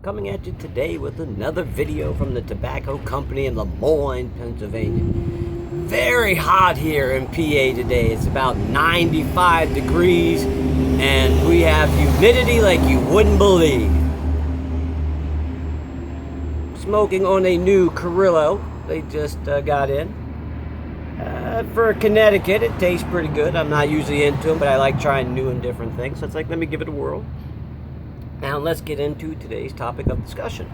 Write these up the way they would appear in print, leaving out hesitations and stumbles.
coming at you today with another video from the tobacco company in Lemoyne, Pennsylvania. Very hot here in PA today. It's about 95 degrees and we have humidity like you wouldn't believe. Smoking on a new Chrono they just got in. For Connecticut, it tastes pretty good. I'm not usually into them, but I like trying new and different things. So it's like, let me give it a whirl. Now let's get into today's topic of discussion.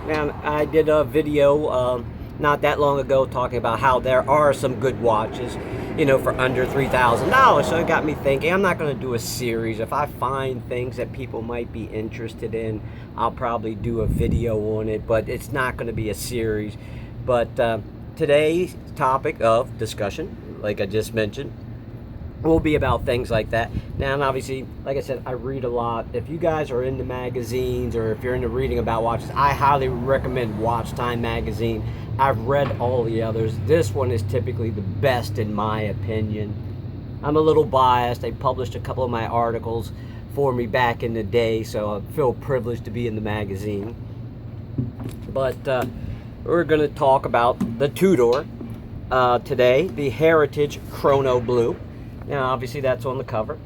Now I did a video not that long ago talking about how there are some good watches, you know, for under $3,000. So it got me thinking, I'm not going to do a series. If I find things that people might be interested in, I'll probably do a video on it, but it's not going to be a series. But today's topic of discussion, like I just mentioned, will be about things like that. Now, and obviously, like I said, I read a lot. If you guys are into magazines or if you're into reading about watches, I highly recommend Watch Time magazine. I've read all the others. This one is typically the best in my opinion. I'm a little biased. They published a couple of my articles for me back in the day, so I feel privileged to be in the magazine. But we're going to talk about the Tudor today, the Heritage Chrono Blue. Now, obviously, that's on the cover.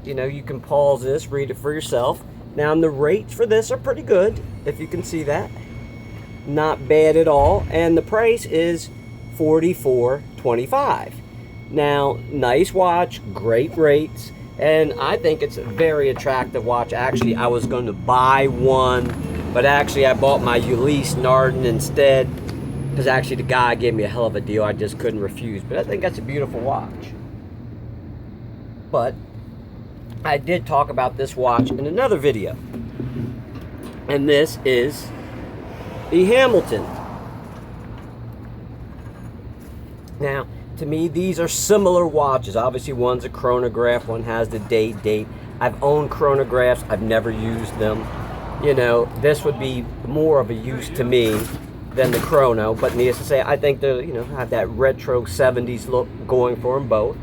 You know, you can pause this, read it for yourself. Now, the rates for this are pretty good, if you can see that. Not bad at all. And the price is $44.25. Now, nice watch, great rates. And I think it's a very attractive watch. Actually, I was going to buy one, but actually, I bought my Ulysse Nardin instead. Because actually the guy gave me a hell of a deal. I just couldn't refuse. But I think that's a beautiful watch. But I did talk about this watch in another video. And this is the Hamilton. Now, to me, these are similar watches. Obviously, one's a chronograph. One has the date. I've owned chronographs. I've never used them. You know, this would be more of a use to me than the Chrono, but needless to say, I think they, you know, have that retro 70s look going for them both.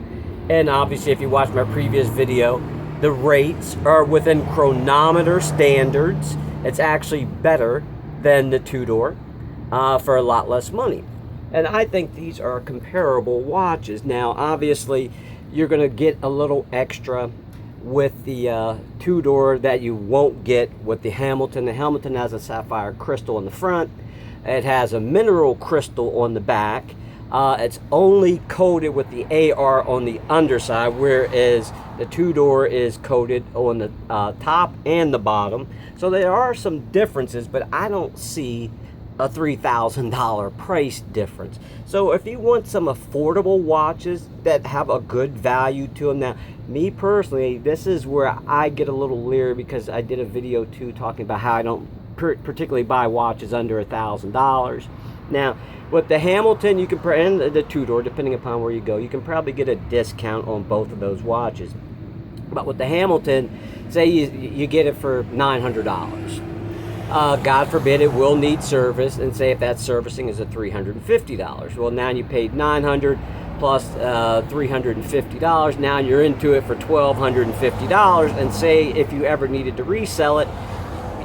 And obviously, if you watch my previous video, the rates are within chronometer standards. It's actually better than the Tudor for a lot less money. And I think these are comparable watches. Now, obviously, you're going to get a little extra with the Tudor that you won't get with the Hamilton. The Hamilton has a sapphire crystal in the front. It has a mineral crystal on the back. It's only coated with the AR on the underside, whereas the Tudor is coated on the top and the bottom. So there are some differences, but I don't see a $3,000 price difference. So if you want some affordable watches that have a good value to them, now, me personally, this is where I get a little leery because I did a video too talking about how I don't particularly buy watches under $1,000. Now, with the Hamilton, you can, and the Tudor, depending upon where you go, you can probably get a discount on both of those watches. But with the Hamilton, say you get it for $900. God forbid it will need service, and say if that servicing is at $350. Well, now you paid $900 plus $350. Now you're into it for $1,250, and say if you ever needed to resell it,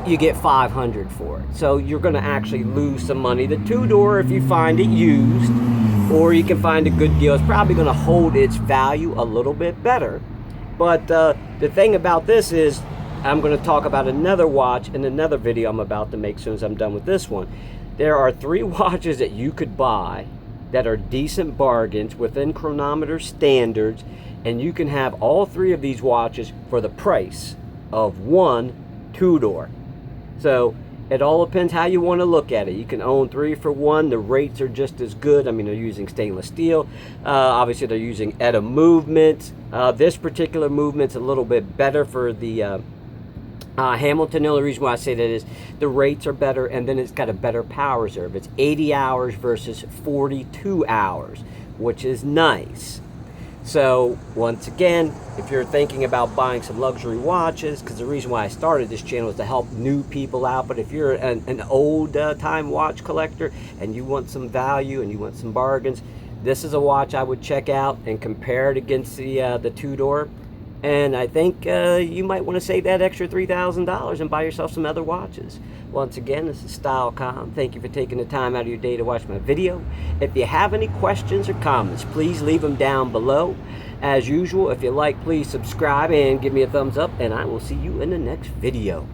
you get $500 for it. So you're going to actually lose some money. The Tudor, if you find it used, or you can find a good deal, it's probably going to hold its value a little bit better. But the thing about this is, I'm going to talk about another watch in another video I'm about to make as soon as I'm done with this one. There are 3 watches that you could buy that are decent bargains within chronometer standards, and you can have all 3 of these watches for the price of one Tudor. So it all depends how you want to look at it. You can own 3 for 1. The rates are just as good. I mean, they're using stainless steel. Obviously, they're using ETA movements. This particular movement's a little bit better for the Hamilton. The only reason why I say that is the rates are better, and then it's got a better power reserve. It's 80 hours versus 42 hours, which is nice. So once again, if you're thinking about buying some luxury watches, because the reason why I started this channel is to help new people out, but if you're an old time watch collector and you want some value and you want some bargains, this is a watch I would check out and compare it against the Tudor. And I think you might want to save that extra $3,000 and buy yourself some other watches. Once again, this is StyleCom. Thank you for taking the time out of your day to watch my video. If you have any questions or comments, please leave them down below. As usual, if you like, please subscribe and give me a thumbs up, and I will see you in the next video.